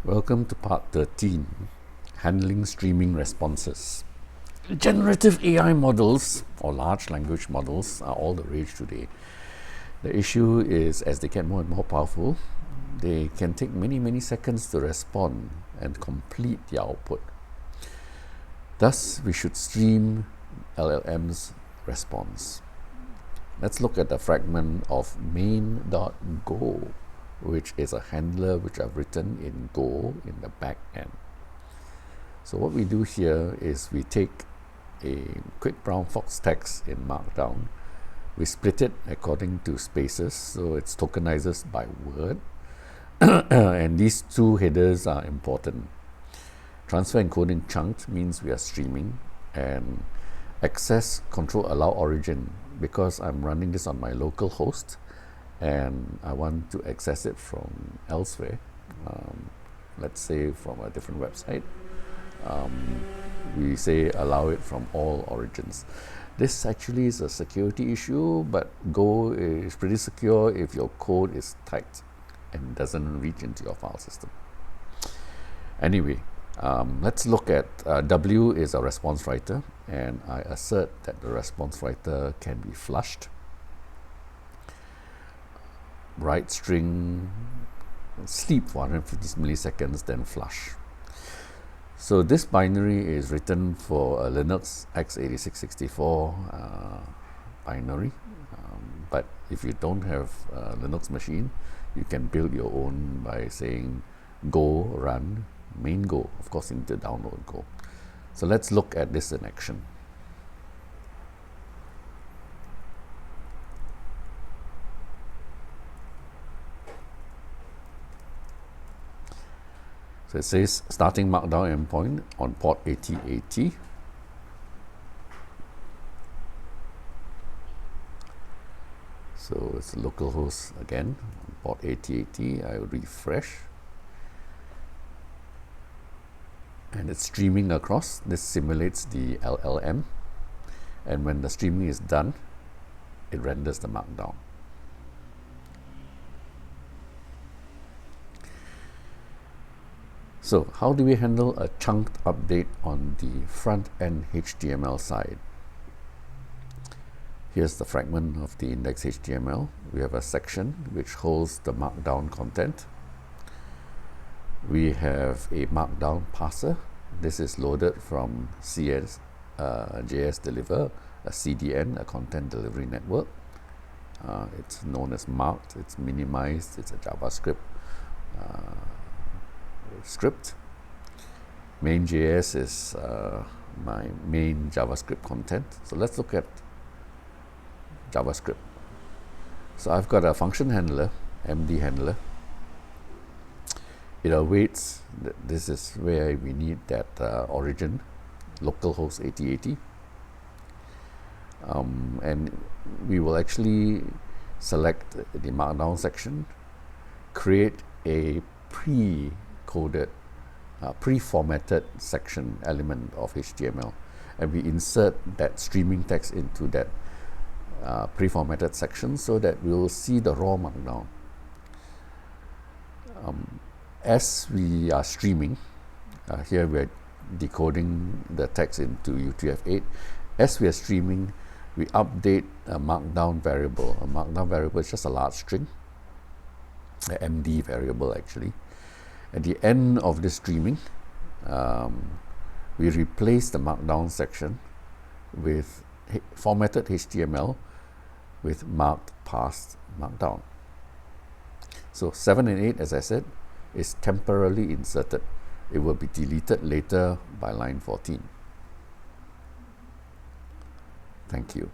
Welcome to part 13, handling streaming responses. Generative AI models or large language models are all the rage today. The issue is as they get more and more powerful, they can take many seconds to respond and complete the output. Thus, we should stream LLM's response. Let's look at the fragment of main.go, which is a handler which I've written in Go in the back end. So what we do here is we take a quick brown fox text in Markdown, we split it according to spaces, so it's tokenizes by word, and these two headers are important. Transfer encoding chunked means we are streaming, and access control allow origin because I'm running this on my local host and I want to access it from elsewhere, let's say from a different website. We say allow it from all origins. This actually is a security issue, but Go is pretty secure if your code is tight and doesn't reach into your file system. Anyway, let's look at W is a response writer, and I assert that the response writer can be flushed. Write string, sleep for 150 milliseconds, then flush. So this binary is written for a Linux x86-64 binary, but if you don't have a Linux machine, you can build your own by saying go run main Go. Of course, you need to download Go. So let's look at this in action. So it says starting Markdown endpoint on port 8080. So it's localhost again, on port 8080. I refresh. And it's streaming across. This simulates the LLM. And when the streaming is done, it renders the Markdown. So how do we handle a chunked update on the front-end HTML side? Here's the fragment of the index HTML. We have a section which holds the Markdown content. We have a Markdown parser. This is loaded from JS Deliver, a CDN, a content delivery network. It's known as marked, it's minimized, it's a JavaScript script. Main.js is my main JavaScript content. So let's look at JavaScript. So I've got a function handler, MD handler. It awaits, this is where we need that origin, localhost 8080. And we will actually select the Markdown section, create a pre-coded, pre-formatted section element of HTML, and we insert that streaming text into that pre-formatted section so that we will see the raw Markdown. As we are streaming, here we are decoding the text into UTF-8. As we are streaming, we update a Markdown variable. A Markdown variable is just a large string, an MD variable actually. At the end of the streaming, we replace the Markdown section with formatted HTML with marked past Markdown. So 7 and 8, as I said, is temporarily inserted. It will be deleted later by line 14. Thank you.